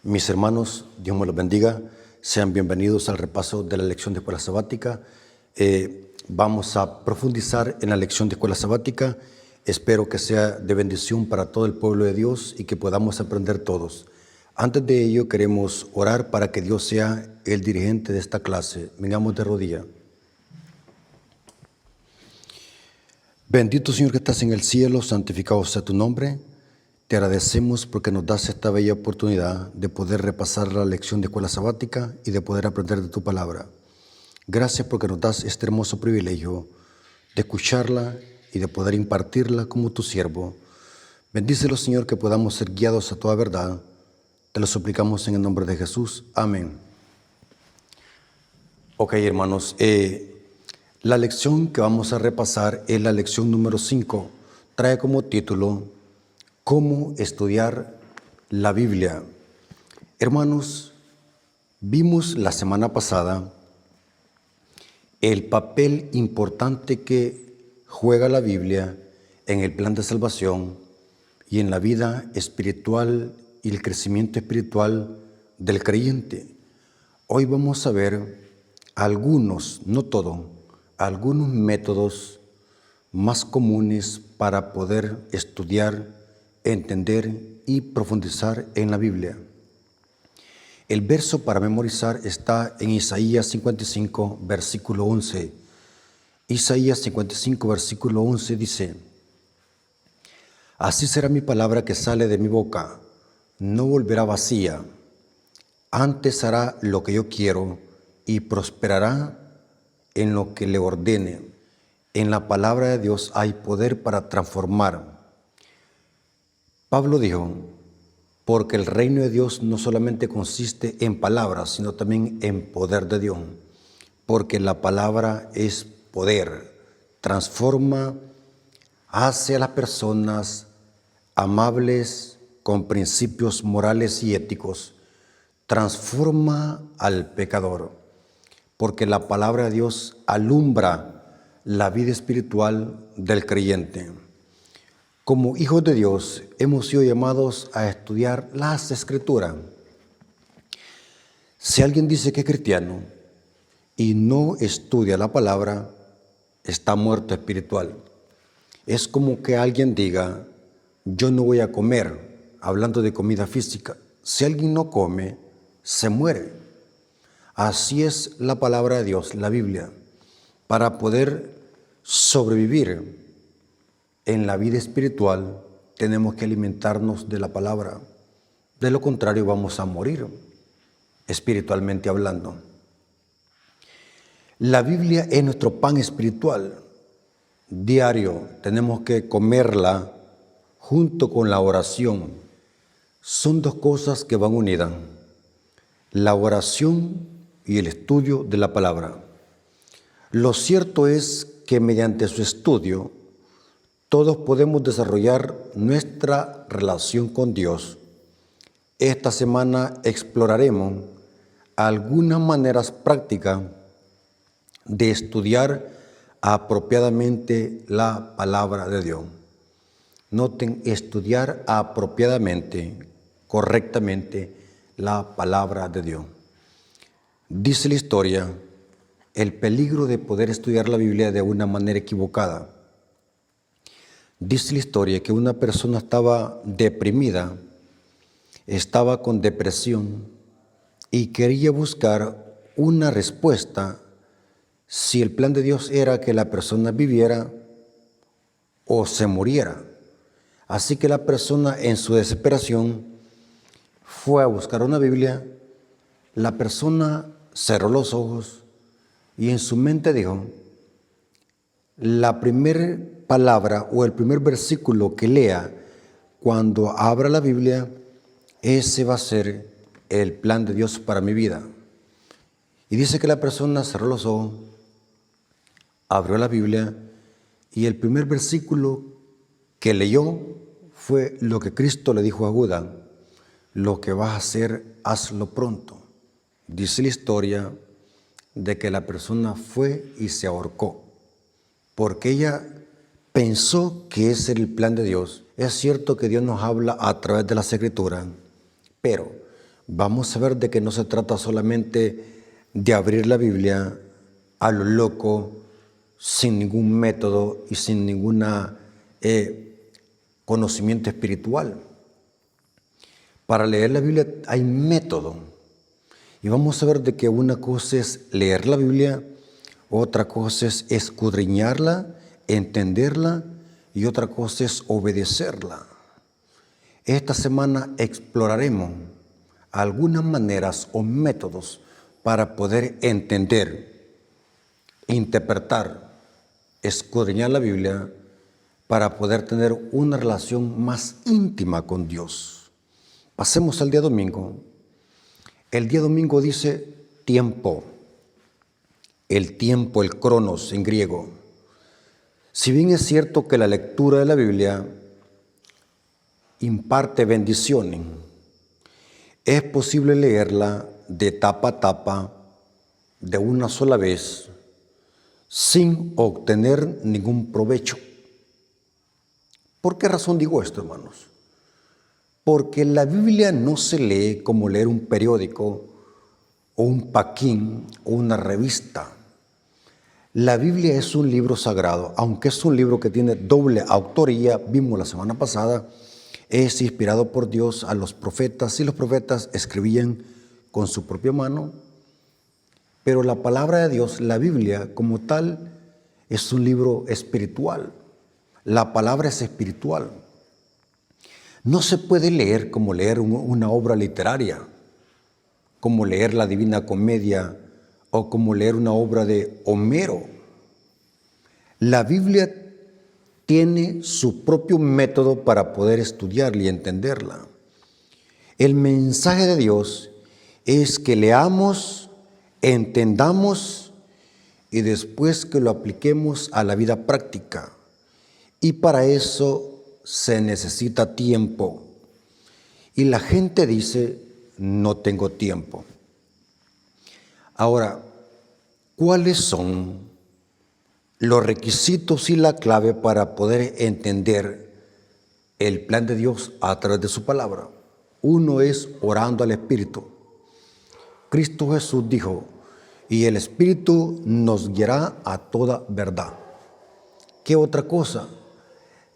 Mis hermanos, Dios me los bendiga. Sean bienvenidos al repaso de la lección de escuela sabática. Vamos a profundizar en la lección de escuela sabática. Espero que sea de bendición para todo el pueblo de Dios y que podamos aprender todos. Antes de ello, queremos orar para que Dios sea el dirigente de esta clase. Vengamos de rodilla. Bendito Señor que estás en el cielo, santificado sea tu nombre. Te agradecemos porque nos das esta bella oportunidad de poder repasar la lección de escuela sabática y de poder aprender de tu palabra. Gracias porque nos das este hermoso privilegio de escucharla y de poder impartirla como tu siervo. Bendícelo, Señor, que podamos ser guiados a toda verdad. Te lo suplicamos en el nombre de Jesús. Amén. Ok, hermanos, la lección que vamos a repasar es la lección número 5. Trae como título ¿Cómo estudiar la Biblia? Hermanos, vimos la semana pasada el papel importante que juega la Biblia en el plan de salvación y en la vida espiritual y el crecimiento espiritual del creyente. Hoy vamos a ver algunos, no todo, algunos métodos más comunes para poder estudiar, entender y profundizar en la Biblia. El verso para memorizar está en Isaías 55, versículo 11. Isaías 55, versículo 11 dice: Así será mi palabra que sale de mi boca, no volverá vacía, antes hará lo que yo quiero y prosperará en lo que le ordene. En la palabra de Dios hay poder para transformar. Pablo dijo, porque el reino de Dios no solamente consiste en palabras, sino también en poder de Dios. Porque la palabra es poder, transforma, hace a las personas amables, con principios morales y éticos, transforma al pecador. Porque la palabra de Dios alumbra la vida espiritual del creyente. Como hijos de Dios, hemos sido llamados a estudiar las Escrituras. Si alguien dice que es cristiano y no estudia la palabra, está muerto espiritual. Es como que alguien diga, yo no voy a comer, hablando de comida física. Si alguien no come, se muere. Así es la palabra de Dios, la Biblia. Para poder sobrevivir en la vida espiritual tenemos que alimentarnos de la palabra. De lo contrario vamos a morir, espiritualmente hablando. La Biblia es nuestro pan espiritual. Diario tenemos que comerla junto con la oración. Son dos cosas que van unidas. La oración y el estudio de la palabra. Lo cierto es que mediante su estudio todos podemos desarrollar nuestra relación con Dios. Esta semana exploraremos algunas maneras prácticas de estudiar apropiadamente la palabra de Dios. Noten, estudiar apropiadamente, correctamente, la palabra de Dios. Dice la historia, el peligro de poder estudiar la Biblia de una manera equivocada. Dice la historia que una persona estaba deprimida, estaba con depresión y quería buscar una respuesta si el plan de Dios era que la persona viviera o se muriera. Así que la persona en su desesperación fue a buscar una Biblia, la persona cerró los ojos y en su mente dijo, la primera palabra o el primer versículo que lea cuando abra la Biblia, ese va a ser el plan de Dios para mi vida. Y dice que la persona cerró los ojos, abrió la Biblia y el primer versículo que leyó fue lo que Cristo le dijo a Judas, lo que vas a hacer, hazlo pronto. Dice la historia de que la persona fue y se ahorcó, porque ella pensó que ese era el plan de Dios. Es cierto que Dios nos habla a través de las Escrituras, pero vamos a ver de que no se trata solamente de abrir la Biblia a lo loco, sin ningún método y sin ningún conocimiento espiritual. Para leer la Biblia hay método. Y vamos a ver de que una cosa es leer la Biblia, otra cosa es escudriñarla, entenderla y otra cosa es obedecerla. Esta semana exploraremos algunas maneras o métodos para poder entender, interpretar, escudriñar la Biblia para poder tener una relación más íntima con Dios. Pasemos al día domingo. El día domingo dice tiempo, el tiempo, el cronos en griego. Si bien es cierto que la lectura de la Biblia imparte bendiciones, es posible leerla de tapa a tapa, de una sola vez, sin obtener ningún provecho. ¿Por qué razón digo esto, hermanos? Porque la Biblia no se lee como leer un periódico o un paquín o una revista. La Biblia es un libro sagrado, aunque es un libro que tiene doble autoría, vimos la semana pasada, es inspirado por Dios a los profetas y los profetas escribían con su propia mano, pero la palabra de Dios, la Biblia como tal, es un libro espiritual. La palabra es espiritual. No se puede leer como leer una obra literaria, como leer la Divina Comedia o como leer una obra de Homero. La Biblia tiene su propio método para poder estudiarla y entenderla. El mensaje de Dios es que leamos, entendamos y después que lo apliquemos a la vida práctica. Y para eso se necesita tiempo. Y la gente dice, no tengo tiempo. Ahora, ¿cuáles son los requisitos y la clave para poder entender el plan de Dios a través de su palabra? Uno es orando al Espíritu. Cristo Jesús dijo, y el Espíritu nos guiará a toda verdad. ¿Qué otra cosa?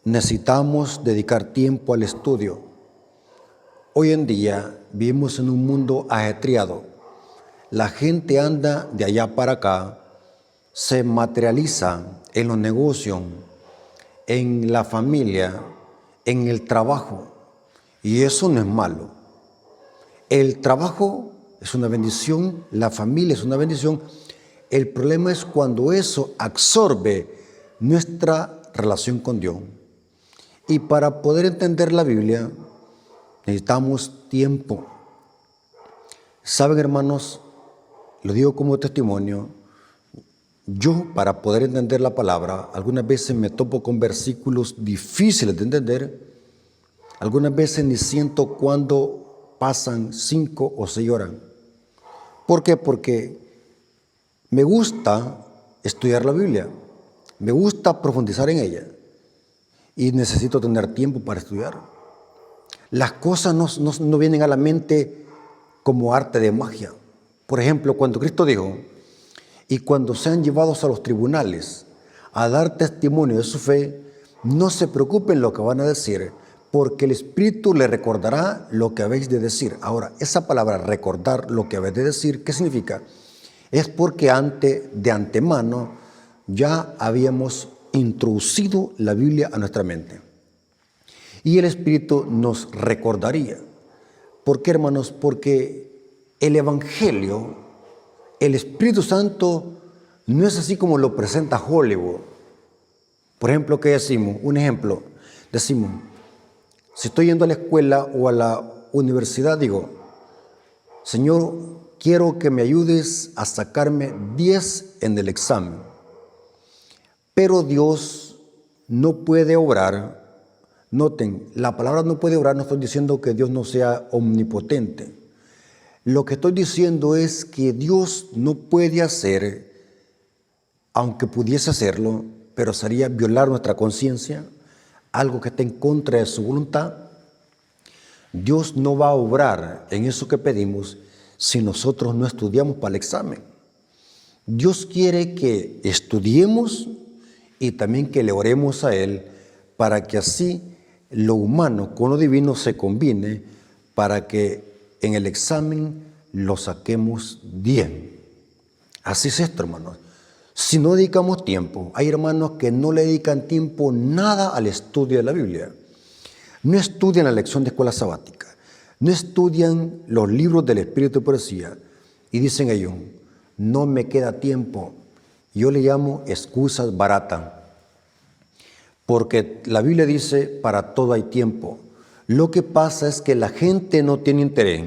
Necesitamos dedicar tiempo al estudio. Hoy en día vivimos en un mundo ajetreado. La gente anda de allá para acá, se materializa en los negocios, en la familia, en el trabajo. Y eso no es malo. El trabajo es una bendición, la familia es una bendición. El problema es cuando eso absorbe nuestra relación con Dios. Y para poder entender la Biblia necesitamos tiempo. Saben, hermanos, lo digo como testimonio, yo para poder entender la palabra, algunas veces me topo con versículos difíciles de entender, algunas veces ni siento cuando pasan 5 o 6 horas. ¿Por qué? Porque me gusta estudiar la Biblia, me gusta profundizar en ella. Y necesito tener tiempo para estudiar. Las cosas no vienen a la mente como arte de magia. Por ejemplo, cuando Cristo dijo, y cuando sean llevados a los tribunales a dar testimonio de su fe, no se preocupen lo que van a decir, porque el Espíritu le recordará lo que habéis de decir. Ahora, esa palabra recordar lo que habéis de decir, ¿qué significa? Es porque de antemano ya habíamos introducido la Biblia a nuestra mente. Y el Espíritu nos recordaría. ¿Por qué, hermanos? Porque el Evangelio, el Espíritu Santo, no es así como lo presenta Hollywood. Por ejemplo, ¿qué decimos? Un ejemplo, decimos, si estoy yendo a la escuela o a la universidad, digo, Señor, quiero que me ayudes a sacarme 10 en el examen. Pero Dios no puede obrar. Noten, la palabra no puede obrar, no estoy diciendo que Dios no sea omnipotente. Lo que estoy diciendo es que Dios no puede hacer, aunque pudiese hacerlo, pero sería violar nuestra conciencia, algo que está en contra de su voluntad. Dios no va a obrar en eso que pedimos si nosotros no estudiamos para el examen. Dios quiere que estudiemos y también que le oremos a Él para que así lo humano con lo divino se combine para que en el examen lo saquemos bien. Así es esto, hermanos. Si no dedicamos tiempo, hay hermanos que no le dedican tiempo nada al estudio de la Biblia. No estudian la lección de escuela sabática, no estudian los libros del Espíritu de Profecía y dicen ellos, no me queda tiempo. Yo le llamo excusas baratas, porque la Biblia dice, para todo hay tiempo. Lo que pasa es que la gente no tiene interés.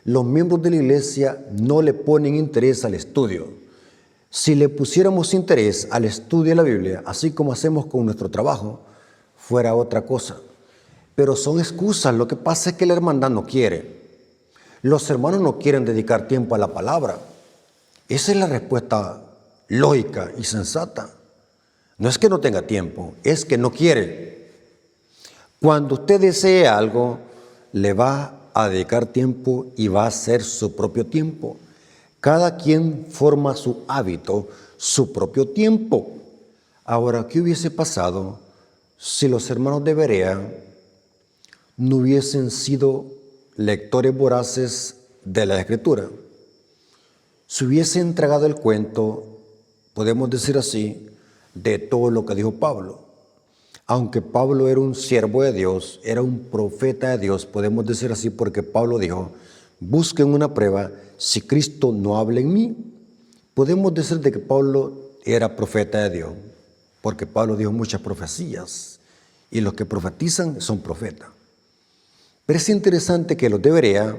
Los miembros de la iglesia no le ponen interés al estudio. Si le pusiéramos interés al estudio de la Biblia, así como hacemos con nuestro trabajo, fuera otra cosa. Pero son excusas. Lo que pasa es que la hermandad no quiere. Los hermanos no quieren dedicar tiempo a la palabra. Esa es la respuesta lógica y sensata. No es que no tenga tiempo, es que no quiere. Cuando usted desee algo, le va a dedicar tiempo y va a hacer su propio tiempo. Cada quien forma su hábito, su propio tiempo. Ahora, ¿qué hubiese pasado si los hermanos de Berea no hubiesen sido lectores voraces de la Escritura? Se hubiese entregado el cuento, podemos decir así, de todo lo que dijo Pablo. Aunque Pablo era un siervo de Dios, era un profeta de Dios, podemos decir así porque Pablo dijo, busquen una prueba si Cristo no habla en mí. Podemos decir de que Pablo era profeta de Dios, porque Pablo dijo muchas profecías y los que profetizan son profetas. Pero es interesante que los de Berea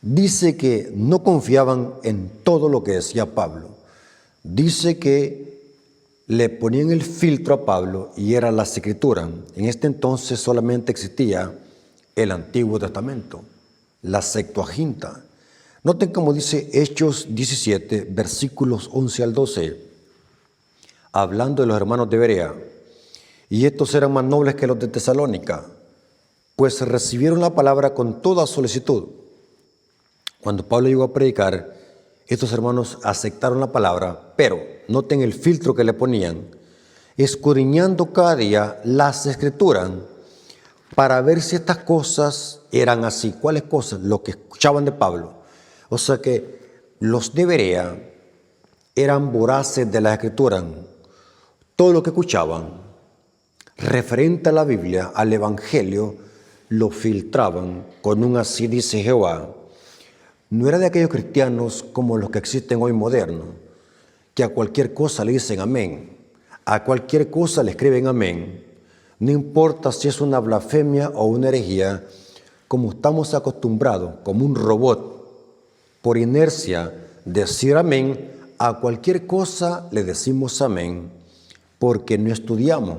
dice que no confiaban en todo lo que decía Pablo. Dice que le ponían el filtro a Pablo y era las Escrituras. En este entonces solamente existía el Antiguo Testamento, la Septuaginta. Noten cómo dice Hechos 17, versículos 11 al 12, hablando de los hermanos de Berea. Y estos eran más nobles que los de Tesalónica, pues recibieron la palabra con toda solicitud. Cuando Pablo llegó a predicar, estos hermanos aceptaron la palabra, pero noten el filtro que le ponían, escudriñando cada día las Escrituras para ver si estas cosas eran así. ¿Cuáles cosas? Lo que escuchaban de Pablo. O sea que los de Berea eran voraces de la Escritura. Todo lo que escuchaban referente a la Biblia, al Evangelio, lo filtraban con un así dice Jehová. No era de aquellos cristianos como los que existen hoy modernos, que a cualquier cosa le dicen amén, a cualquier cosa le escriben amén, no importa si es una blasfemia o una herejía, como estamos acostumbrados, como un robot, por inercia, decir amén, a cualquier cosa le decimos amén, porque no estudiamos.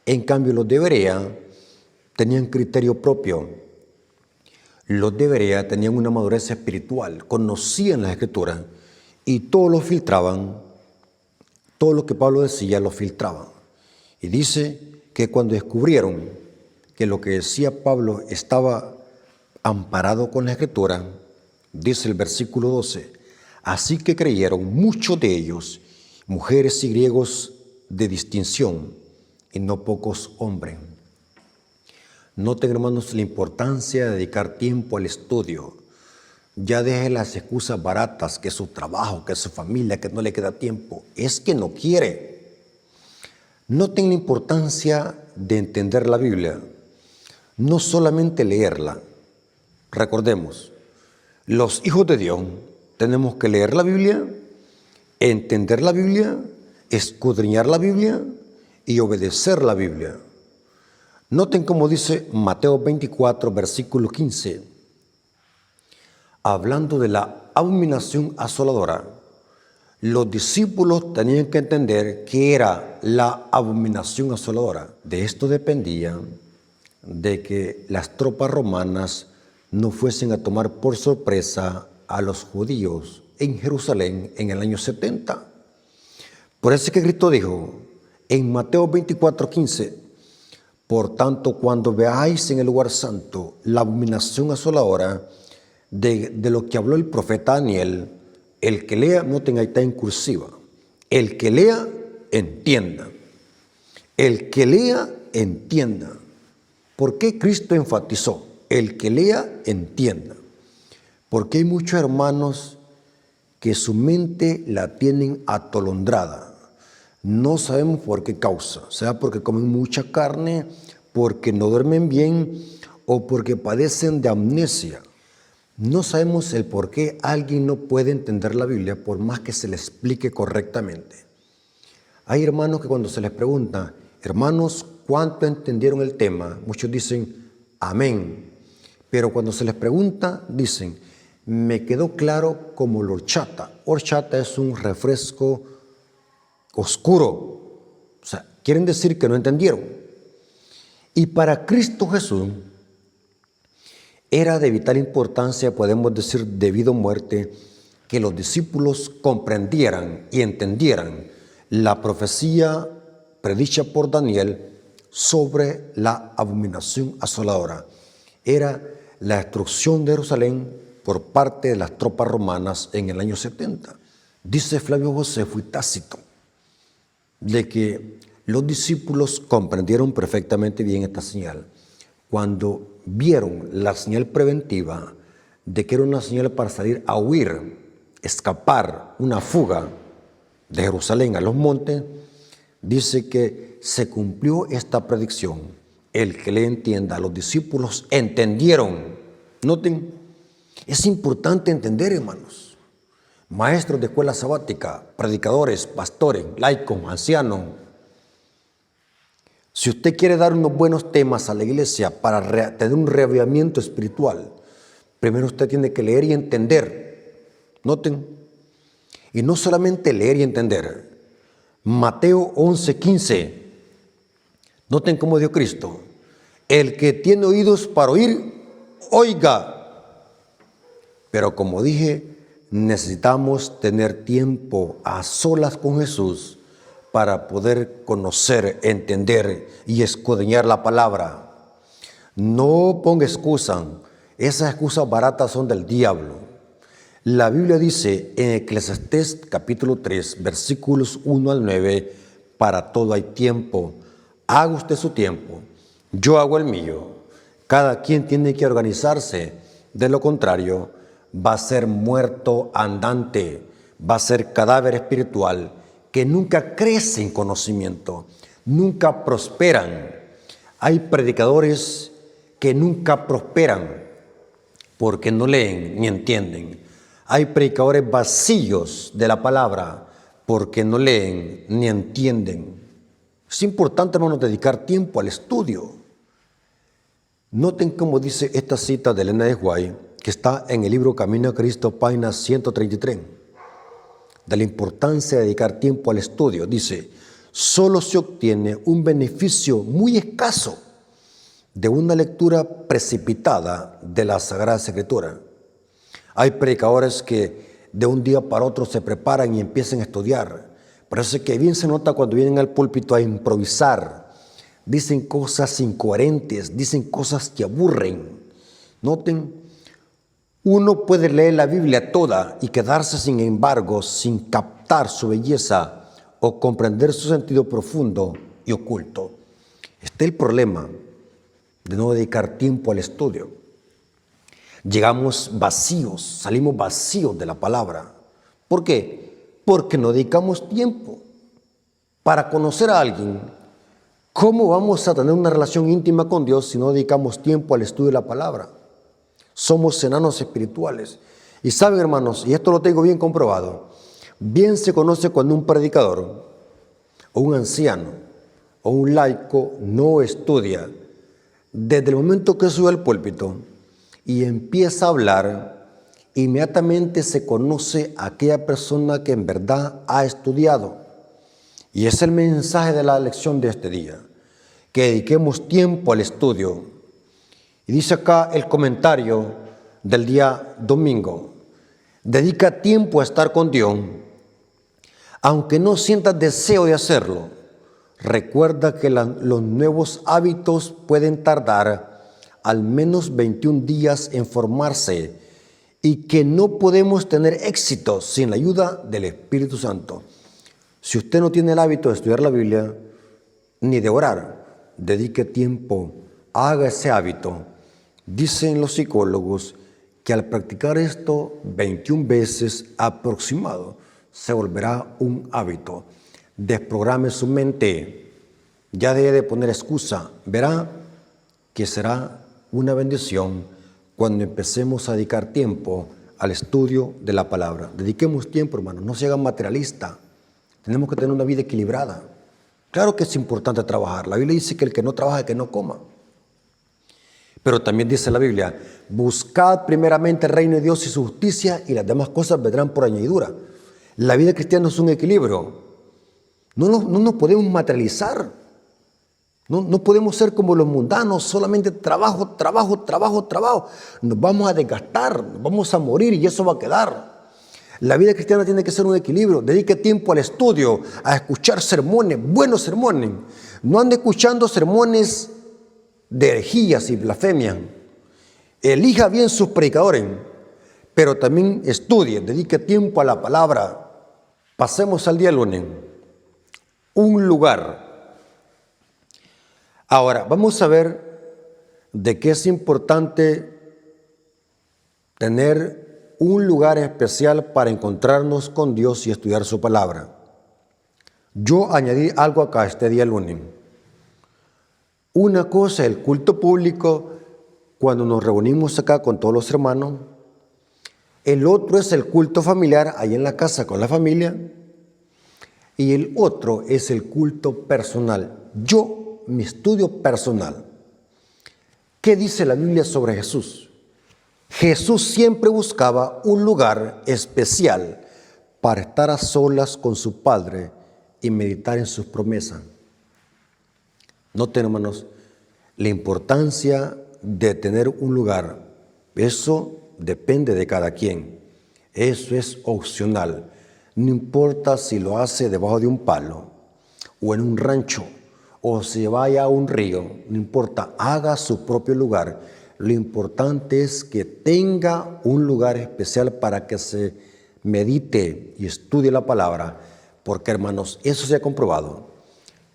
En cambio, los de Berea tenían criterio propio. Los de Berea tenían una madurez espiritual, conocían las Escrituras y todo lo filtraban, todo lo que Pablo decía lo filtraban. Y dice que cuando descubrieron que lo que decía Pablo estaba amparado con la Escritura, dice el versículo 12, así que creyeron muchos de ellos, mujeres y griegos de distinción, y no pocos hombres. Noten, hermanos, la importancia de dedicar tiempo al estudio. Ya deje las excusas baratas, que su trabajo, que su familia, que no le queda tiempo. Es que no quiere. Noten la importancia de entender la Biblia. No solamente leerla. Recordemos, los hijos de Dios tenemos que leer la Biblia, entender la Biblia, escudriñar la Biblia y obedecer la Biblia. Noten cómo dice Mateo 24, versículo 15, hablando de la abominación asoladora. Los discípulos tenían que entender qué era la abominación asoladora. De esto dependía de que las tropas romanas no fuesen a tomar por sorpresa a los judíos en Jerusalén en el año 70. Por eso que Cristo dijo en Mateo 24, 15, Por tanto, cuando veáis en el lugar santo la abominación asoladora de lo que habló el profeta Daniel, el que lea, noten ahí está en cursiva, el que lea, entienda. El que lea, entienda. ¿Por qué Cristo enfatizó? El que lea, entienda. Porque hay muchos hermanos que su mente la tienen atolondrada. No sabemos por qué causa, sea porque comen mucha carne, porque no duermen bien o porque padecen de amnesia. No sabemos el por qué alguien no puede entender la Biblia por más que se le explique correctamente. Hay hermanos que cuando se les pregunta, hermanos, ¿cuánto entendieron el tema? Muchos dicen, amén. Pero cuando se les pregunta, dicen, me quedó claro como la horchata. Horchata es un refresco oscuro. O sea, quieren decir que no entendieron. Y para Cristo Jesús era de vital importancia, podemos decir debido a muerte, que los discípulos comprendieran y entendieran la profecía predicha por Daniel sobre la abominación asoladora. Era la destrucción de Jerusalén por parte de las tropas romanas en el año 70. Dice Flavio Josefo y Tácito de que los discípulos comprendieron perfectamente bien esta señal cuando vieron la señal preventiva de que era una señal para salir a huir, escapar, una fuga de Jerusalén a los montes. Dice que se cumplió esta predicción. El que le entienda, los discípulos entendieron. Noten, es importante entender, hermanos. Maestros de escuela sabática, predicadores, pastores, laicos, ancianos. Si usted quiere dar unos buenos temas a la iglesia para tener un reavivamiento espiritual, primero usted tiene que leer y entender. Noten, y no solamente leer y entender. Mateo 11:15. Noten cómo dio Cristo. El que tiene oídos para oír, oiga. Pero como dije, necesitamos tener tiempo a solas con Jesús para poder conocer, entender y escudriñar la palabra. No ponga excusas. Esas excusas baratas son del diablo. La Biblia dice en Eclesiastés capítulo 3, versículos 1 al 9, para todo hay tiempo. Haga usted su tiempo, yo hago el mío. Cada quien tiene que organizarse. De lo contrario, va a ser muerto andante, va a ser cadáver espiritual que nunca crece en conocimiento, nunca prosperan. Hay predicadores que nunca prosperan porque no leen ni entienden. Hay predicadores vacíos de la palabra porque no leen ni entienden. Es importante, hermanos, dedicar tiempo al estudio. Noten cómo dice esta cita de Elena de White, que está en el libro Camino a Cristo, página 133, de la importancia de dedicar tiempo al estudio. Dice, solo se obtiene un beneficio muy escaso de una lectura precipitada de la Sagrada Escritura. Hay predicadores que de un día para otro se preparan y empiezan a estudiar. Parece que bien se nota cuando vienen al púlpito a improvisar. Dicen cosas incoherentes, dicen cosas que aburren. Noten, uno puede leer la Biblia toda y quedarse, sin embargo, sin captar su belleza o comprender su sentido profundo y oculto. Este es el problema de no dedicar tiempo al estudio. Llegamos vacíos, salimos vacíos de la palabra. ¿Por qué? Porque no dedicamos tiempo. Para conocer a alguien, ¿cómo vamos a tener una relación íntima con Dios si no dedicamos tiempo al estudio de la palabra? Somos enanos espirituales. Y saben, hermanos, y esto lo tengo bien comprobado, bien se conoce cuando un predicador o un anciano o un laico no estudia. Desde el momento que sube al púlpito y empieza a hablar, inmediatamente se conoce a aquella persona que en verdad ha estudiado. Y es el mensaje de la lección de este día, que dediquemos tiempo al estudio. Y dice acá el comentario del día domingo, dedica tiempo a estar con Dios, aunque no sientas deseo de hacerlo. Recuerda que los nuevos hábitos pueden tardar al menos 21 días en formarse y que no podemos tener éxito sin la ayuda del Espíritu Santo. Si usted no tiene el hábito de estudiar la Biblia ni de orar, dedique tiempo, haga ese hábito. Dicen los psicólogos que al practicar esto 21 veces aproximado, se volverá un hábito. Desprograme su mente, ya deje de poner excusa, verá que será una bendición cuando empecemos a dedicar tiempo al estudio de la palabra. Dediquemos tiempo, hermanos, no se hagan materialistas. Tenemos que tener una vida equilibrada. Claro que es importante trabajar. La Biblia dice que el que no trabaja, que no coma. Pero también dice la Biblia, buscad primeramente el reino de Dios y su justicia y las demás cosas vendrán por añadidura. La vida cristiana es un equilibrio. No nos podemos materializar. No podemos ser como los mundanos, solamente trabajo, trabajo, trabajo, trabajo. Nos vamos a desgastar, nos vamos a morir y eso va a quedar. La vida cristiana tiene que ser un equilibrio. Dedique tiempo al estudio, a escuchar sermones, buenos sermones. No ande escuchando sermones de herejías y blasfemias. Elija bien sus predicadores, pero también estudie, dedique tiempo a la palabra. Pasemos al día lunes. Un lugar. Ahora, vamos a ver de qué es importante tener un lugar especial para encontrarnos con Dios y estudiar su palabra. Yo añadí algo acá este día lunes. Una cosa es el culto público, cuando nos reunimos acá con todos los hermanos. El otro es el culto familiar, ahí en la casa con la familia. Y el otro es el culto personal. Mi estudio personal. ¿Qué dice la Biblia sobre Jesús? Jesús siempre buscaba un lugar especial para estar a solas con su Padre y meditar en sus promesas. Noten, hermanos, la importancia de tener un lugar. Eso depende de cada quien. Eso es opcional. No importa si lo hace debajo de un palo o en un rancho o si vaya a un río, no importa, haga su propio lugar. Lo importante es que tenga un lugar especial para que se medite y estudie la palabra, porque, hermanos, eso se ha comprobado,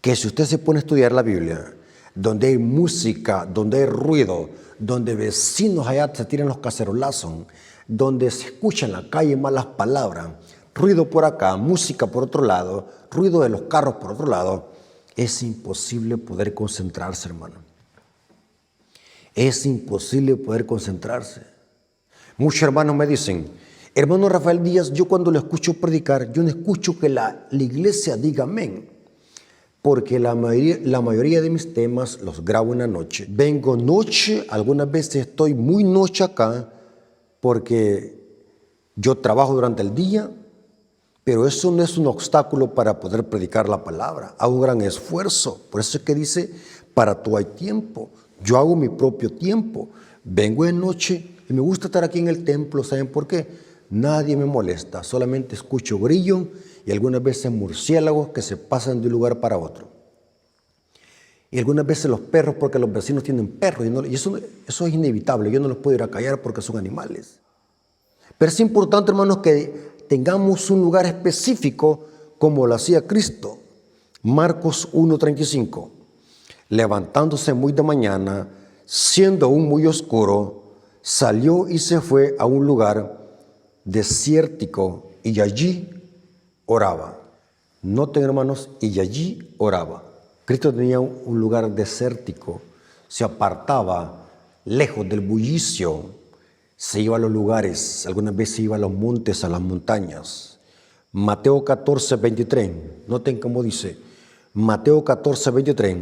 que si usted se pone a estudiar la Biblia, donde hay música, donde hay ruido, donde vecinos allá se tiran los cacerolazos, donde se escucha en la calle malas palabras, ruido por acá, música por otro lado, ruido de los carros por otro lado, es imposible poder concentrarse, hermano. Es imposible poder concentrarse. Muchos hermanos me dicen, hermano Rafael Díaz, yo cuando lo escucho predicar, yo no escucho que la iglesia diga amén, porque la mayoría de mis temas los grabo en la noche. Vengo noche, algunas veces estoy muy noche acá, porque yo trabajo durante el día, pero eso no es un obstáculo para poder predicar la palabra. Hago un gran esfuerzo. Por eso es que dice, para todo hay tiempo. Yo hago mi propio tiempo. Vengo de noche y me gusta estar aquí en el templo. ¿Saben por qué? Nadie me molesta. Solamente escucho grillo y algunas veces murciélagos que se pasan de un lugar para otro. Y algunas veces los perros, porque los vecinos tienen perros. Y eso es inevitable. Yo no los puedo ir a callar porque son animales. Pero es importante, hermanos, que tengamos un lugar específico como lo hacía Cristo. Marcos 1:35. Levantándose muy de mañana, siendo aún muy oscuro, salió y se fue a un lugar desértico y allí oraba. Noten, hermanos, y allí oraba. Cristo tenía un lugar desértico, se apartaba lejos del bullicio. Se iba a los lugares, algunas veces iba a los montes, a las montañas. Mateo 14:23, noten cómo dice, Mateo 14:23,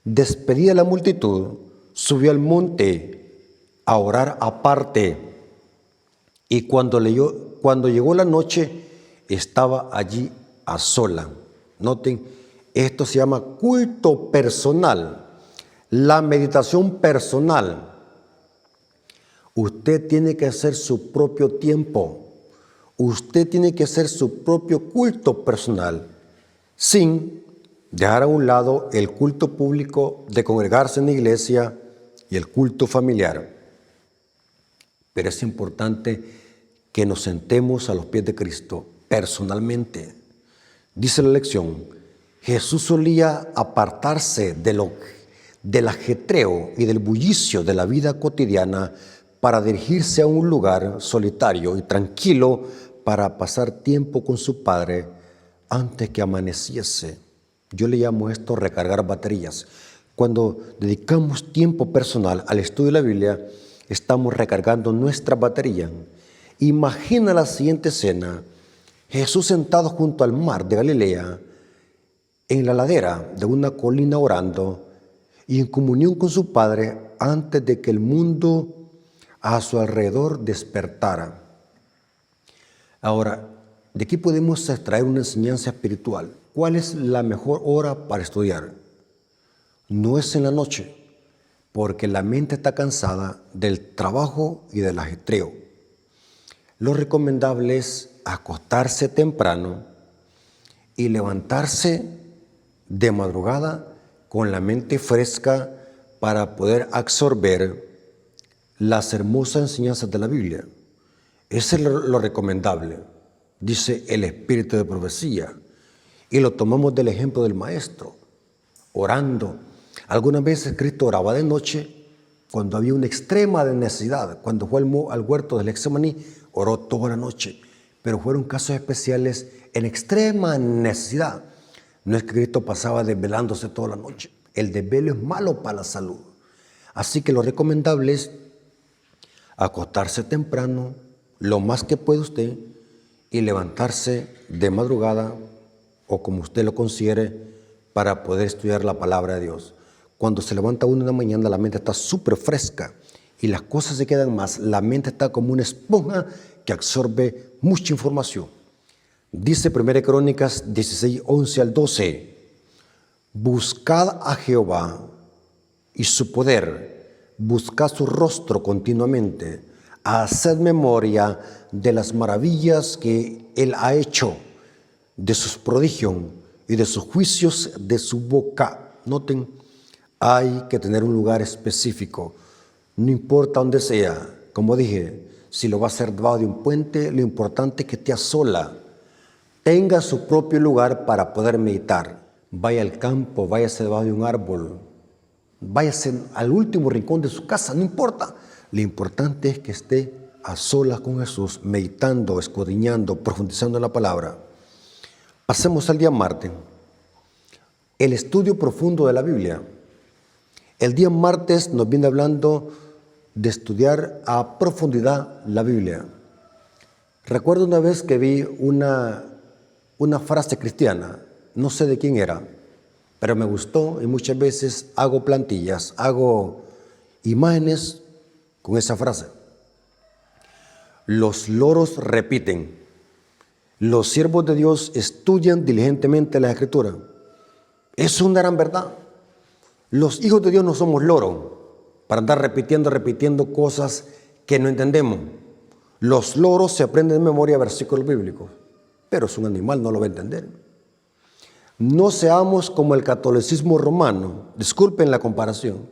despedida la multitud, subió al monte a orar aparte, y cuando llegó la noche, estaba allí a sola. Noten, esto se llama culto personal, la meditación personal. Usted tiene que hacer su propio tiempo. Usted tiene que hacer su propio culto personal sin dejar a un lado el culto público de congregarse en la iglesia y el culto familiar. Pero es importante que nos sentemos a los pies de Cristo personalmente. Dice la lección, Jesús solía apartarse del ajetreo y del bullicio de la vida cotidiana para dirigirse a un lugar solitario y tranquilo para pasar tiempo con su Padre antes que amaneciese. Yo le llamo esto recargar baterías. Cuando dedicamos tiempo personal al estudio de la Biblia, estamos recargando nuestra batería. Imagina la siguiente escena: Jesús sentado junto al mar de Galilea, en la ladera de una colina orando y en comunión con su Padre antes de que el mundo a su alrededor despertara. Ahora, de aquí podemos extraer una enseñanza espiritual. ¿Cuál es la mejor hora para estudiar? No es en la noche, porque la mente está cansada del trabajo y del ajetreo. Lo recomendable es acostarse temprano y levantarse de madrugada con la mente fresca para poder absorber las hermosas enseñanzas de la Biblia. Eso es lo recomendable, dice el espíritu de profecía. Y lo tomamos del ejemplo del maestro, orando. Algunas veces Cristo oraba de noche cuando había una extrema necesidad. Cuando fue al huerto del Getsemaní, oró toda la noche. Pero fueron casos especiales en extrema necesidad. No es que Cristo pasaba desvelándose toda la noche. El desvelo es malo para la salud. Así que lo recomendable es acostarse temprano, lo más que puede usted, y levantarse de madrugada o como usted lo considere para poder estudiar la palabra de Dios. Cuando se levanta uno en la mañana, la mente está súper fresca y las cosas se quedan más. La mente está como una esponja que absorbe mucha información. Dice 1 Crónicas 16, 11 al 12, buscad a Jehová y su poder, buscad su rostro continuamente, haced memoria de las maravillas que Él ha hecho, de sus prodigios y de sus juicios de su boca. Noten, hay que tener un lugar específico, no importa dónde sea. Como dije, si lo va a hacer debajo de un puente, lo importante es que esté a sola, tenga su propio lugar para poder meditar. Vaya al campo, váyase debajo de un árbol, váyase al último rincón de su casa, no importa. Lo importante es que esté a solas con Jesús, meditando, escudriñando, profundizando en la palabra. Pasemos al día martes, el estudio profundo de la Biblia. El día martes nos viene hablando de estudiar a profundidad la Biblia. Recuerdo una vez que vi una frase cristiana, no sé de quién era, pero me gustó y muchas veces hago plantillas, hago imágenes con esa frase. Los loros repiten, los siervos de Dios estudian diligentemente la Escritura. Es una gran verdad. Los hijos de Dios no somos loros para andar repitiendo cosas que no entendemos. Los loros se aprenden de memoria versículos bíblicos, pero es un animal, no lo va a entender. No seamos como el catolicismo romano, disculpen la comparación.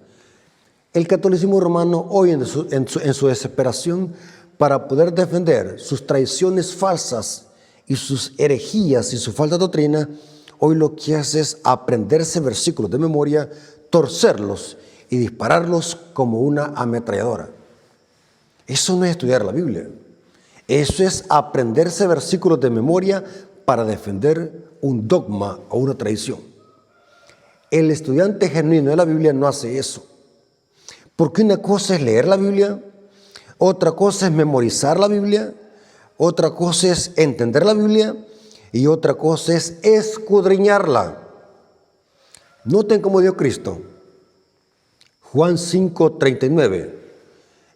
El catolicismo romano hoy en su desesperación para poder defender sus tradiciones falsas y sus herejías y su falta de doctrina, hoy lo que hace es aprenderse versículos de memoria, torcerlos y dispararlos como una ametralladora. Eso no es estudiar la Biblia. Eso es aprenderse versículos de memoria para defender un dogma o una tradición. El estudiante genuino de la Biblia no hace eso. Porque una cosa es leer la Biblia, otra cosa es memorizar la Biblia, otra cosa es entender la Biblia y otra cosa es escudriñarla. Noten cómo dio Cristo. Juan 5:39.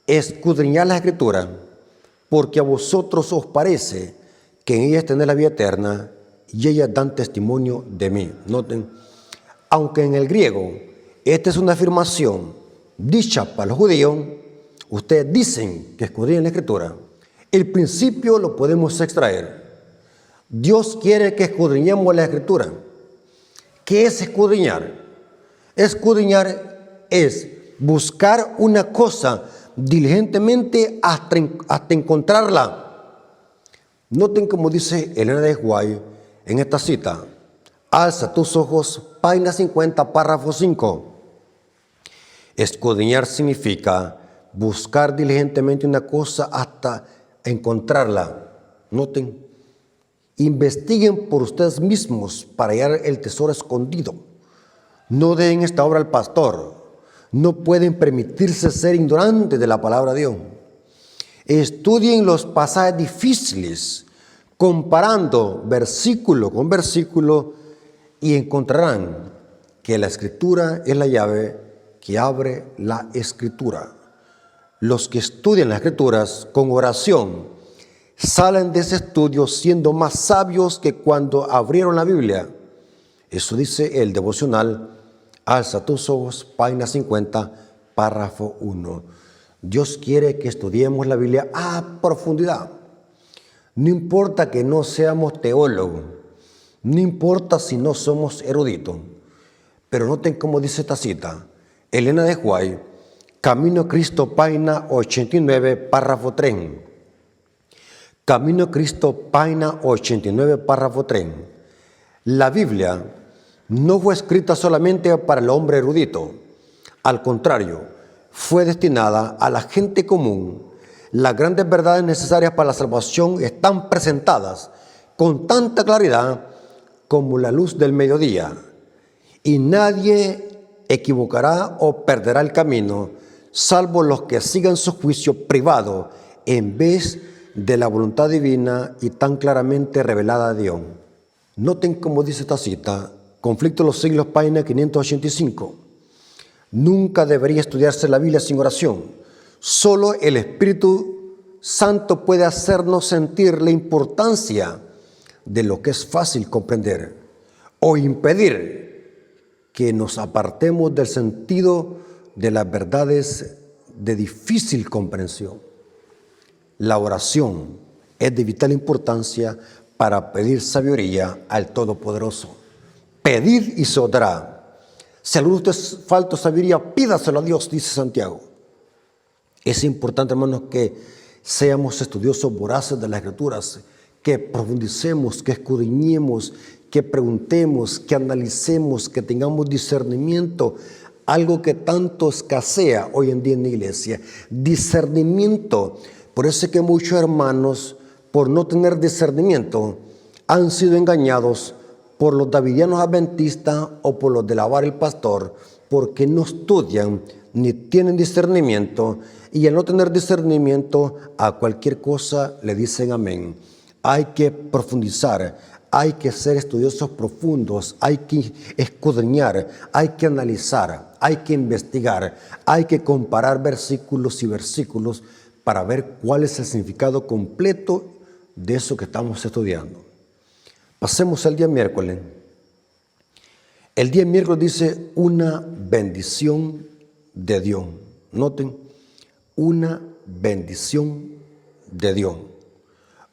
Escudriñad la Escritura, porque a vosotros os parece que en ellas tenéis la vida eterna y ellas dan testimonio de mí. Noten, aunque en el griego esta es una afirmación dicha para los judíos, ustedes dicen que escudriñan la Escritura. El principio lo podemos extraer. Dios quiere que escudriñemos la Escritura, ¿Qué es escudriñar? Escudriñar es buscar una cosa diligentemente hasta encontrarla. Noten como dice Elena de White en esta cita. Alza tus ojos, página 50, párrafo 5. Escudriñar significa buscar diligentemente una cosa hasta encontrarla. Noten, investiguen por ustedes mismos para hallar el tesoro escondido. No den esta obra al pastor. No pueden permitirse ser ignorantes de la palabra de Dios. Estudien los pasajes difíciles, comparando versículo con versículo, y encontrarán que la Escritura es la llave que abre la Escritura. Los que estudian las Escrituras con oración salen de ese estudio siendo más sabios que cuando abrieron la Biblia. Eso dice el devocional Alza tus ojos, página 50, párrafo 1. Dios quiere que estudiemos la Biblia a profundidad. No importa que no seamos teólogos, no importa si no somos eruditos, pero noten cómo dice esta cita. Elena de White, Camino a Cristo, página 89, párrafo 3. Camino a Cristo, página 89, párrafo 3. La Biblia no fue escrita solamente para el hombre erudito. Al contrario, fue destinada a la gente común. Las grandes verdades necesarias para la salvación están presentadas con tanta claridad como la luz del mediodía. Y nadie equivocará o perderá el camino, salvo los que sigan su juicio privado en vez de la voluntad divina y tan claramente revelada a Dios. Noten cómo dice esta cita, Conflicto de los Siglos, página 585. Nunca debería estudiarse la Biblia sin oración. Solo el Espíritu Santo puede hacernos sentir la importancia de lo que es fácil comprender o impedir que nos apartemos del sentido de las verdades de difícil comprensión. La oración es de vital importancia para pedir sabiduría al Todopoderoso. Pedid y se os dará. Si a alguno de ustedes falta sabiduría, pídaselo a Dios, dice Santiago. Es importante, hermanos, que seamos estudiosos voraces de las Escrituras, que profundicemos, que escudriñemos, que preguntemos, que analicemos, que tengamos discernimiento, algo que tanto escasea hoy en día en la iglesia. Discernimiento. Por eso es que muchos hermanos, por no tener discernimiento, han sido engañados por los davidianos adventistas o por los de la vara del pastor, porque no estudian ni tienen discernimiento, y al no tener discernimiento a cualquier cosa le dicen amén. Hay que profundizar, hay que ser estudiosos profundos, hay que escudriñar, hay que analizar, hay que investigar, hay que comparar versículos y versículos para ver cuál es el significado completo de eso que estamos estudiando. Pasemos al día miércoles. El día miércoles dice una bendición de Dios. Noten, una bendición de Dios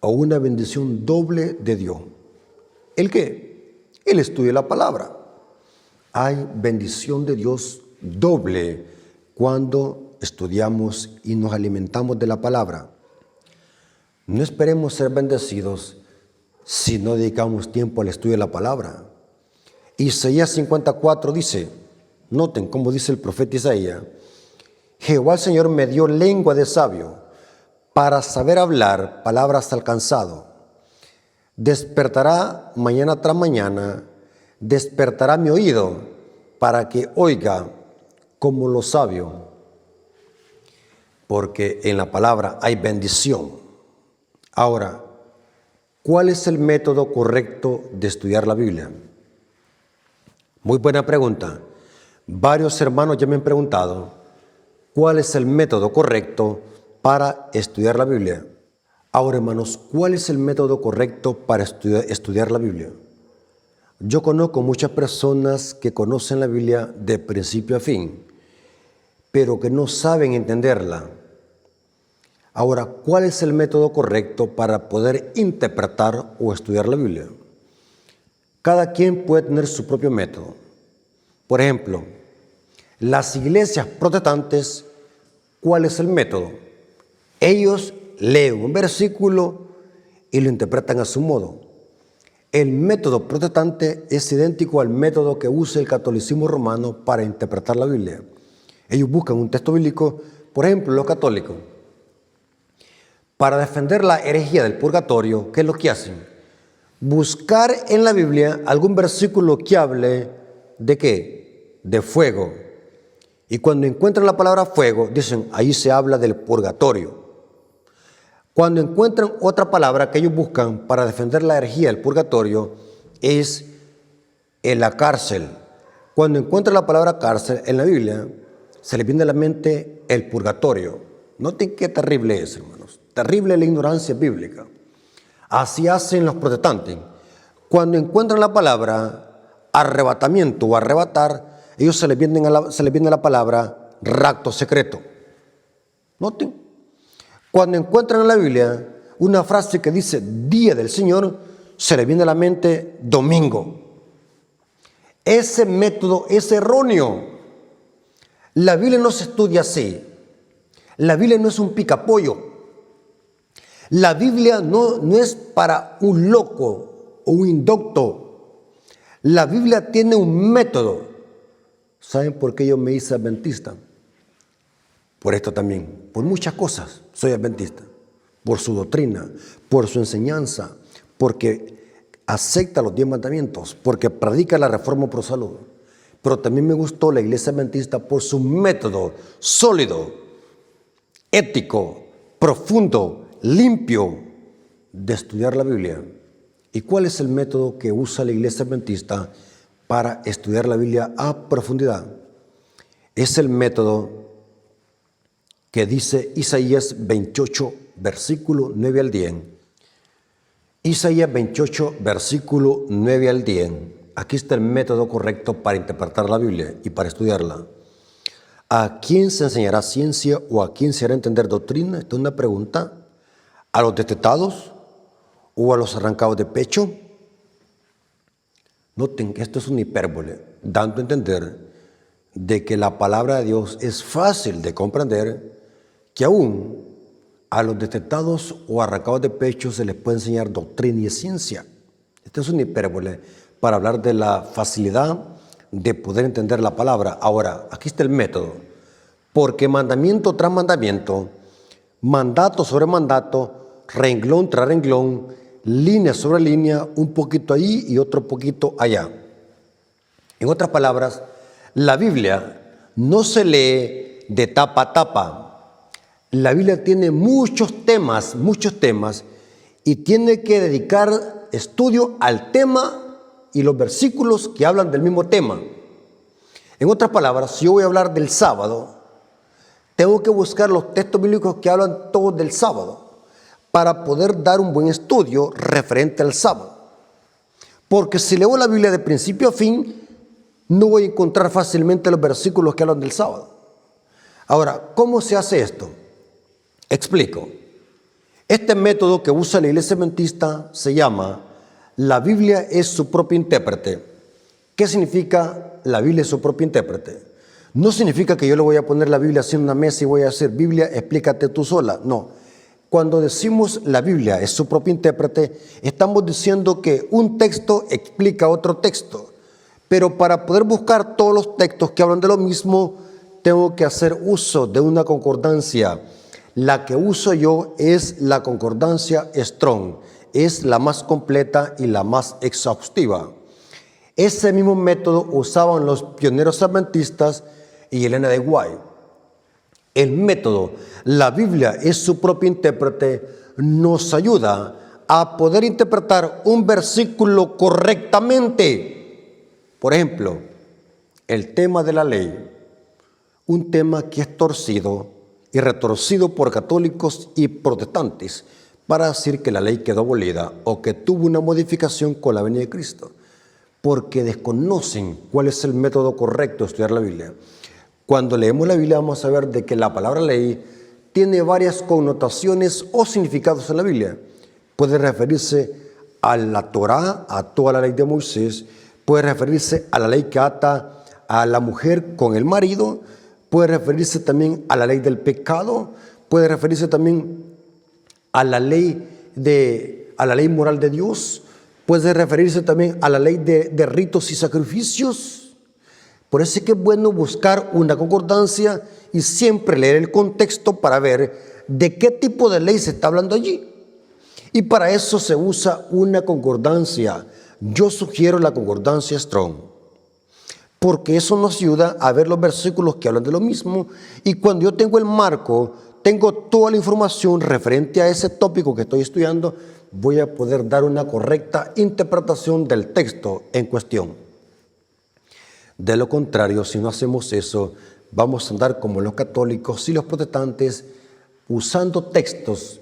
o una bendición doble de Dios. ¿El qué? El estudio de la palabra. Hay bendición de Dios doble cuando estudiamos y nos alimentamos de la palabra. No esperemos ser bendecidos si no dedicamos tiempo al estudio de la palabra. Isaías 54 dice, noten cómo dice el profeta Isaías, Jehová el Señor me dio lengua de sabio para saber hablar palabras al cansado. Despertará mañana tras mañana, despertará mi oído para que oiga como lo sabio, porque en la palabra hay bendición. Ahora, ¿cuál es el método correcto de estudiar la Biblia? Muy buena pregunta. Varios hermanos ya me han preguntado, ¿cuál es el método correcto para estudiar la Biblia? Ahora, hermanos, ¿cuál es el método correcto para estudiar la Biblia? Yo conozco muchas personas que conocen la Biblia de principio a fin, pero que no saben entenderla. Ahora, ¿cuál es el método correcto para poder interpretar o estudiar la Biblia? Cada quien puede tener su propio método. Por ejemplo, las iglesias protestantes, ¿cuál es el método? Ellos leen un versículo y lo interpretan a su modo. El método protestante es idéntico al método que usa el catolicismo romano para interpretar la Biblia. Ellos buscan un texto bíblico, por ejemplo, los católicos. Para defender la herejía del purgatorio, ¿qué es lo que hacen? Buscar en la Biblia algún versículo que hable ¿de qué? De fuego. Y cuando encuentran la palabra fuego, dicen, ahí se habla del purgatorio. Cuando encuentran otra palabra que ellos buscan para defender la herejía del purgatorio, es en la cárcel. Cuando encuentran la palabra cárcel en la Biblia, se les viene a la mente el purgatorio. Noten qué terrible es, hermanos. Terrible la ignorancia bíblica. Así hacen los protestantes. Cuando encuentran la palabra arrebatamiento o arrebatar, ellos se les viene a la palabra rapto secreto. Noten. Cuando encuentran en la Biblia una frase que dice día del Señor, se les viene a la mente domingo. Ese método es erróneo. La Biblia no se estudia así. La Biblia no es un picapollo. La Biblia no es para un loco o un indocto. La Biblia tiene un método. ¿Saben por qué yo me hice adventista? Por esto también, por muchas cosas soy adventista. Por su doctrina, por su enseñanza, porque acepta los 10 mandamientos, porque predica la reforma pro salud. Pero también me gustó la iglesia adventista por su método sólido, ético, profundo, limpio de estudiar la Biblia. ¿Y cuál es el método que usa la iglesia adventista para estudiar la Biblia a profundidad? Es el método que dice Isaías 28, versículo 9 al 10. Isaías 28, versículo 9 al 10. Aquí está el método correcto para interpretar la Biblia y para estudiarla. ¿A quién se enseñará ciencia o a quién se hará entender doctrina? Esta es una pregunta. ¿A los destetados o a los arrancados de pecho? Noten que esto es una hipérbole, dando a entender de que la palabra de Dios es fácil de comprender, que aún a los destetados o arrancados de pecho se les puede enseñar doctrina y ciencia. Esta es una hipérbole para hablar de la facilidad de poder entender la palabra. Ahora, aquí está el método. Porque mandamiento tras mandamiento, mandato sobre mandato, renglón tras renglón, línea sobre línea, un poquito ahí y otro poquito allá. En otras palabras, la Biblia no se lee de tapa a tapa. La Biblia tiene muchos temas, y tiene que dedicar estudio al tema y los versículos que hablan del mismo tema. En otras palabras, si yo voy a hablar del sábado, tengo que buscar los textos bíblicos que hablan todos del sábado para poder dar un buen estudio referente al sábado. Porque si leo la Biblia de principio a fin, no voy a encontrar fácilmente los versículos que hablan del sábado. Ahora, ¿cómo se hace esto? Explico. Este método que usa la iglesia adventista se llama la Biblia es su propio intérprete. ¿Qué significa la Biblia es su propio intérprete? No significa que yo le voy a poner la Biblia así en una mesa y voy a decir, Biblia, explícate tú sola. No. Cuando decimos la Biblia es su propio intérprete, estamos diciendo que un texto explica otro texto. Pero para poder buscar todos los textos que hablan de lo mismo, tengo que hacer uso de una concordancia. La que uso yo es la concordancia Strong. Es la más completa y la más exhaustiva. Ese mismo método usaban los pioneros adventistas y Elena de White. El método, la Biblia es su propio intérprete, nos ayuda a poder interpretar un versículo correctamente. Por ejemplo, el tema de la ley, un tema que es torcido y retorcido por católicos y protestantes para decir que la ley quedó abolida o que tuvo una modificación con la venida de Cristo, porque desconocen cuál es el método correcto de estudiar la Biblia. Cuando leemos la Biblia vamos a ver de que la palabra ley tiene varias connotaciones o significados en la Biblia. Puede referirse a la Torá, a toda la ley de Moisés, puede referirse a la ley que ata a la mujer con el marido, puede referirse también a la ley del pecado, puede referirse también a la ley moral de Dios, puede referirse también a la ley de ritos y sacrificios. Por eso es que es bueno buscar una concordancia y siempre leer el contexto para ver de qué tipo de ley se está hablando allí. Y para eso se usa una concordancia. Yo sugiero la concordancia Strong, porque eso nos ayuda a ver los versículos que hablan de lo mismo. Y cuando yo tengo el marco, tengo toda la información referente a ese tópico que estoy estudiando, voy a poder dar una correcta interpretación del texto en cuestión. De lo contrario, si no hacemos eso, vamos a andar como los católicos y los protestantes, usando textos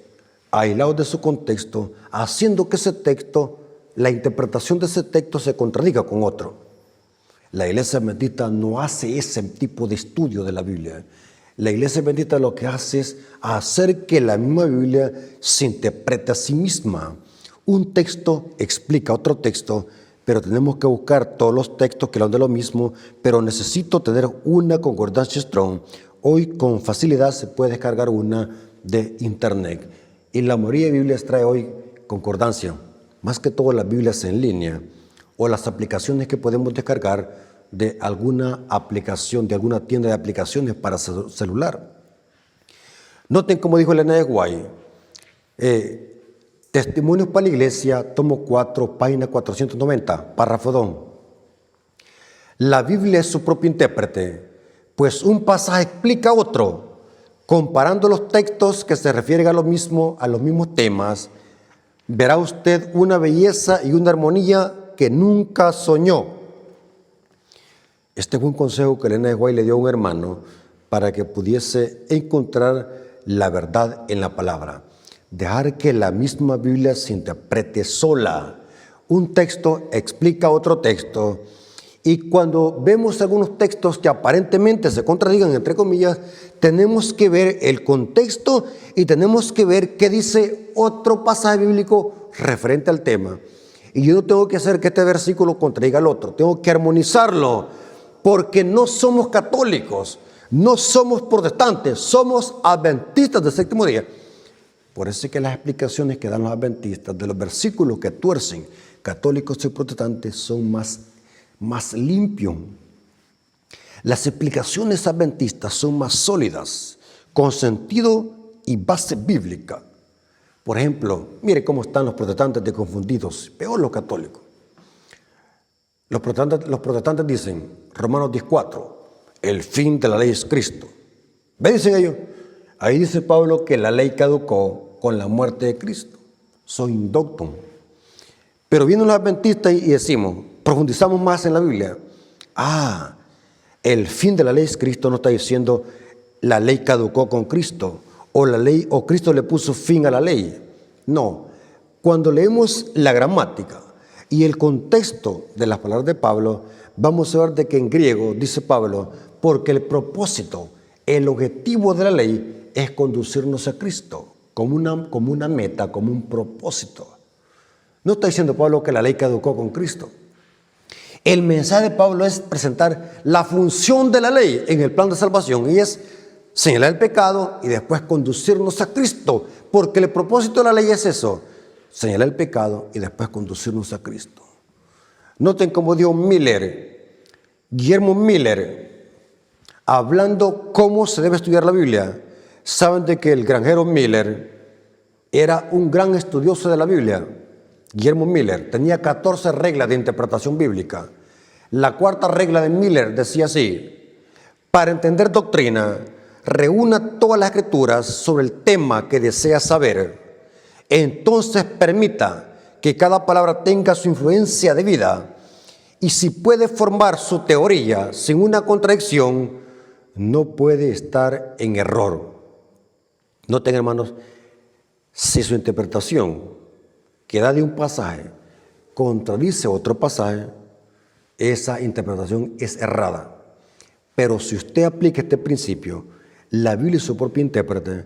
aislados de su contexto, haciendo que ese texto, la interpretación de ese texto se contradiga con otro. La Iglesia Adventista no hace ese tipo de estudio de la Biblia. La Iglesia Adventista lo que hace es hacer que la misma Biblia se interprete a sí misma. Un texto explica otro texto, pero tenemos que buscar todos los textos que hablan de lo mismo, pero necesito tener una concordancia Strong. Hoy con facilidad se puede descargar una de internet. Y la mayoría de Biblias trae hoy concordancia, más que todo las Biblias en línea o las aplicaciones que podemos descargar de alguna aplicación, de alguna tienda de aplicaciones para celular. Noten como dijo Elena de White, Testimonios para la Iglesia, tomo 4, página 490, párrafo 2. La Biblia es su propio intérprete, pues un pasaje explica otro, comparando los textos que se refieren a los mismos temas, verá usted una belleza y una armonía que nunca soñó. Este fue un consejo que Elena de White le dio a un hermano para que pudiese encontrar la verdad en la palabra. Dejar que la misma Biblia se interprete sola. Un texto explica otro texto. Y cuando vemos algunos textos que aparentemente se contradigan, entre comillas, tenemos que ver el contexto y tenemos que ver qué dice otro pasaje bíblico referente al tema. Y yo no tengo que hacer que este versículo contradiga al otro, tengo que armonizarlo, porque no somos católicos, no somos protestantes, somos adventistas del séptimo día. Por eso es que las explicaciones que dan los adventistas de los versículos que tuercen católicos y protestantes son más limpios. Las explicaciones adventistas son más sólidas, con sentido y base bíblica. Por ejemplo, mire cómo están los protestantes de confundidos, peor los católicos. Los protestantes dicen, Romanos 10:4, el fin de la ley es Cristo. ¿Ven? Dicen ellos. Ahí dice Pablo que la ley caducó con la muerte de Cristo. Soy indoctum. Pero vienen los adventistas y decimos, profundizamos más en la Biblia. El fin de la ley es Cristo, no está diciendo la ley caducó con Cristo o Cristo le puso fin a la ley. No. Cuando leemos la gramática y el contexto de las palabras de Pablo, vamos a ver de que en griego dice Pablo, porque el propósito, el objetivo de la ley es conducirnos a Cristo como una meta, como un propósito. No está diciendo Pablo que la ley caducó con Cristo. El mensaje de Pablo es presentar la función de la ley en el plan de salvación y es señalar el pecado y después conducirnos a Cristo, porque el propósito de la ley es eso, señalar el pecado y después conducirnos a Cristo. Noten cómo dio Guillermo Miller, hablando cómo se debe estudiar la Biblia. Saben de que el granjero Miller era un gran estudioso de la Biblia. Guillermo Miller tenía 14 reglas de interpretación bíblica. La cuarta regla de Miller decía así: para entender doctrina, reúna todas las escrituras sobre el tema que desea saber. Entonces permita que cada palabra tenga su influencia de vida. Y si puede formar su teoría sin una contradicción, no puede estar en error. Noten, hermanos, si su interpretación que da de un pasaje contradice otro pasaje, esa interpretación es errada. Pero si usted aplica este principio, la Biblia y su propio intérprete,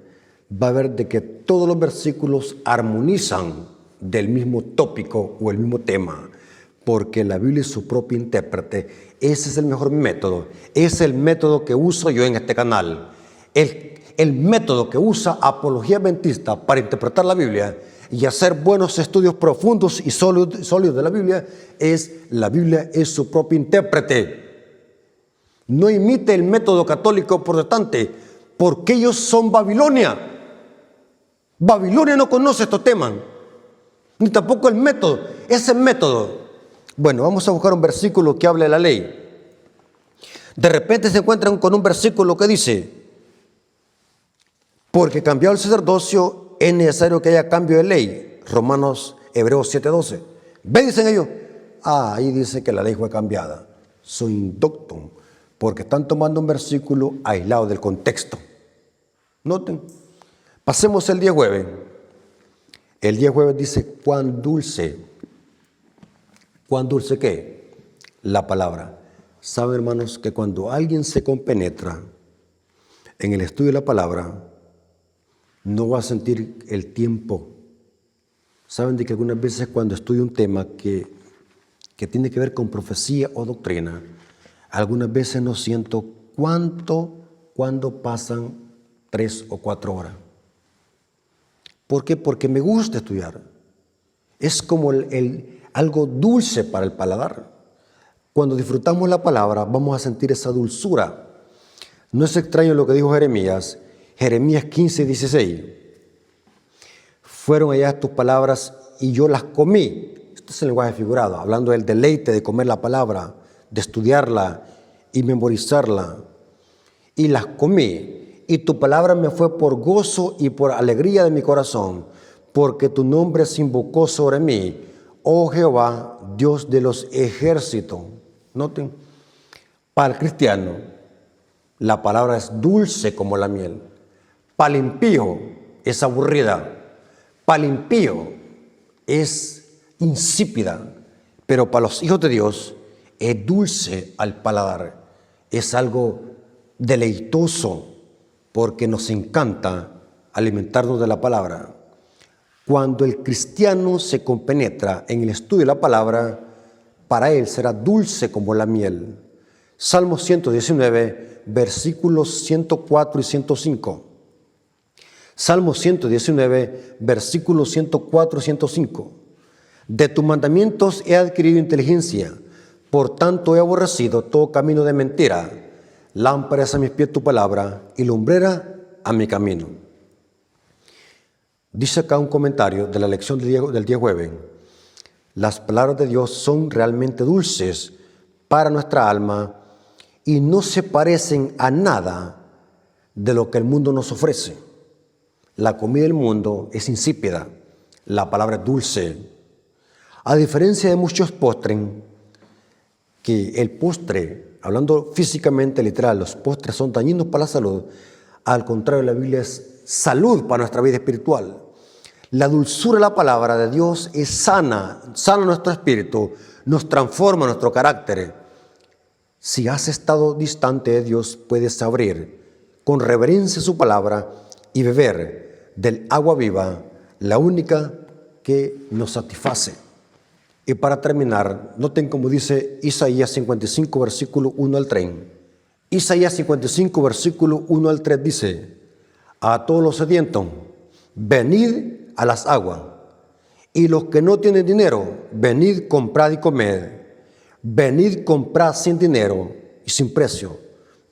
va a ver de que todos los versículos armonizan del mismo tópico o el mismo tema, porque la Biblia es su propio intérprete. Ese es el mejor método. Es el método que uso yo en este canal. El método que usa Apología Adventista para interpretar la Biblia y hacer buenos estudios profundos y sólidos de la Biblia es su propio intérprete. No imite el método católico protestante, porque ellos son Babilonia. Babilonia no conoce estos temas, ni tampoco el método. Ese método. Bueno, vamos a buscar un versículo que hable de la ley. De repente se encuentran con un versículo que dice: porque cambiado el sacerdocio es necesario que haya cambio de ley. Hebreos 7:12. ¿Ve? Dicen ellos. Ahí dice que la ley fue cambiada. Soy indocto, porque están tomando un versículo aislado del contexto. Noten. Pasemos el día jueves. El día jueves dice: cuán dulce. ¿Cuán dulce qué? La palabra. ¿Saben, hermanos, que cuando alguien se compenetra en el estudio de la palabra, no va a sentir el tiempo? Saben de que algunas veces cuando estudio un tema que tiene que ver con profecía o doctrina, algunas veces no siento cuando pasan 3 o 4 horas. ¿Por qué? Porque me gusta estudiar. Es como algo dulce para el paladar. Cuando disfrutamos la palabra, vamos a sentir esa dulzura. No es extraño lo que dijo Jeremías 15:16. Fueron allá tus palabras y yo las comí. Este es el lenguaje figurado, hablando del deleite de comer la palabra, de estudiarla y memorizarla. Y las comí, y tu palabra me fue por gozo y por alegría de mi corazón, porque tu nombre se invocó sobre mí, oh Jehová, Dios de los ejércitos. Noten, para el cristiano, la palabra es dulce como la miel. Para el impío es aburrida. Para el impío es insípida. Pero para los hijos de Dios es dulce al paladar. Es algo deleitoso porque nos encanta alimentarnos de la palabra. Cuando el cristiano se compenetra en el estudio de la palabra, para él será dulce como la miel. Salmo 119, versículos 104 y 105. Salmo 119, versículos 104 y 105. De tus mandamientos he adquirido inteligencia, por tanto he aborrecido todo camino de mentira. Lámpara es a mis pies tu palabra y lumbrera a mi camino. Dice acá un comentario de la lección del día jueves: las palabras de Dios son realmente dulces para nuestra alma y no se parecen a nada de lo que el mundo nos ofrece. La comida del mundo es insípida, la palabra es dulce. A diferencia de muchos postres, que el postre, hablando físicamente literal, los postres son dañinos para la salud. Al contrario, la Biblia es salud para nuestra vida espiritual. La dulzura de la palabra de Dios es sana nuestro espíritu, nos transforma nuestro carácter. Si has estado distante de Dios, puedes abrir con reverencia su palabra y beber del agua viva, la única que nos satisface. Y para terminar, noten como dice Isaías 55, versículo 1 al 3. Isaías 55, versículo 1 al 3 dice: a todos los sedientos, venid a las aguas, y los que no tienen dinero, venid, comprad y comed. Venid, comprad sin dinero y sin precio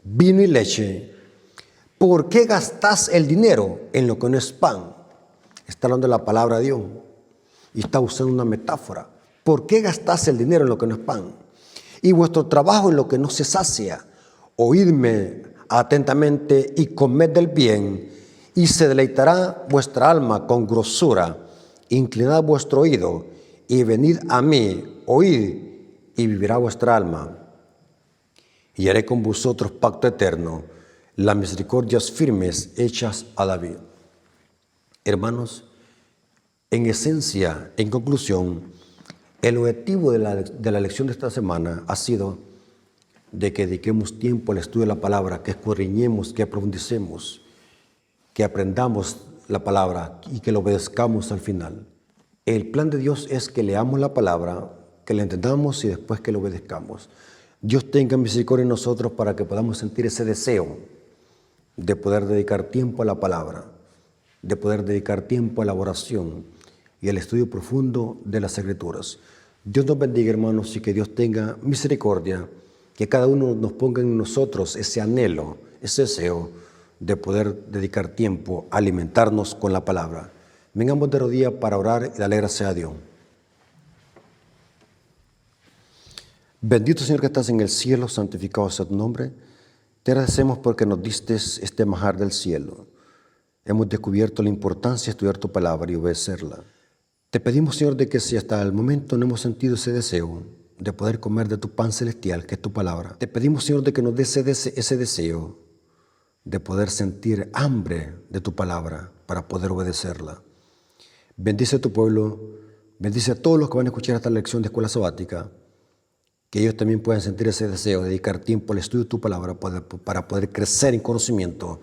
vino y leche. ¿Por qué gastás el dinero en lo que no es pan? Está hablando de la palabra de Dios y está usando una metáfora. ¿Por qué gastás el dinero en lo que no es pan? Y vuestro trabajo en lo que no se sacia. Oídme atentamente y comed del bien, y se deleitará vuestra alma con grosura. Inclinad vuestro oído y venid a mí, oíd, y vivirá vuestra alma. Y haré con vosotros pacto eterno, las misericordias firmes hechas a David. Hermanos, en esencia, en conclusión, el objetivo de la lección de esta semana ha sido de que dediquemos tiempo al estudio de la palabra, que escudriñemos, que profundicemos, que aprendamos la palabra y que lo obedezcamos al final. El plan de Dios es que leamos la palabra, que la entendamos y después que la obedezcamos. Dios tenga misericordia en nosotros para que podamos sentir ese deseo de poder dedicar tiempo a la palabra, de poder dedicar tiempo a la oración y al estudio profundo de las Escrituras. Dios nos bendiga, hermanos, y que Dios tenga misericordia, que cada uno nos ponga en nosotros ese anhelo, ese deseo de poder dedicar tiempo a alimentarnos con la palabra. Vengamos de rodillas para orar y darle gracias a Dios. Bendito Señor que estás en el cielo, santificado sea tu nombre. Te agradecemos porque nos diste este manjar del cielo. Hemos descubierto la importancia de estudiar tu palabra y obedecerla. Te pedimos, Señor, de que si hasta el momento no hemos sentido ese deseo de poder comer de tu pan celestial, que es tu palabra, te pedimos, Señor, de que nos des ese deseo de poder sentir hambre de tu palabra para poder obedecerla. Bendice a tu pueblo, bendice a todos los que van a escuchar esta lección de escuela sabática, que ellos también puedan sentir ese deseo de dedicar tiempo al estudio de tu palabra para poder crecer en conocimiento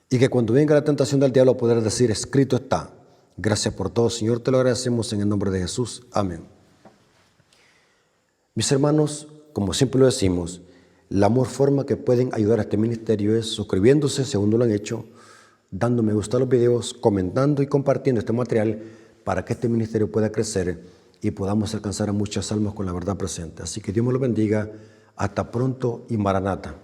y que cuando venga la tentación del diablo poder decir, escrito está. Gracias por todo, Señor, te lo agradecemos en el nombre de Jesús. Amén. Mis hermanos, como siempre lo decimos, la mejor forma que pueden ayudar a este ministerio es suscribiéndose, si aún no lo han hecho, dando me gusta a los videos, comentando y compartiendo este material para que este ministerio pueda crecer y podamos alcanzar a muchas almas con la verdad presente. Así que Dios me lo bendiga. Hasta pronto y Maranata.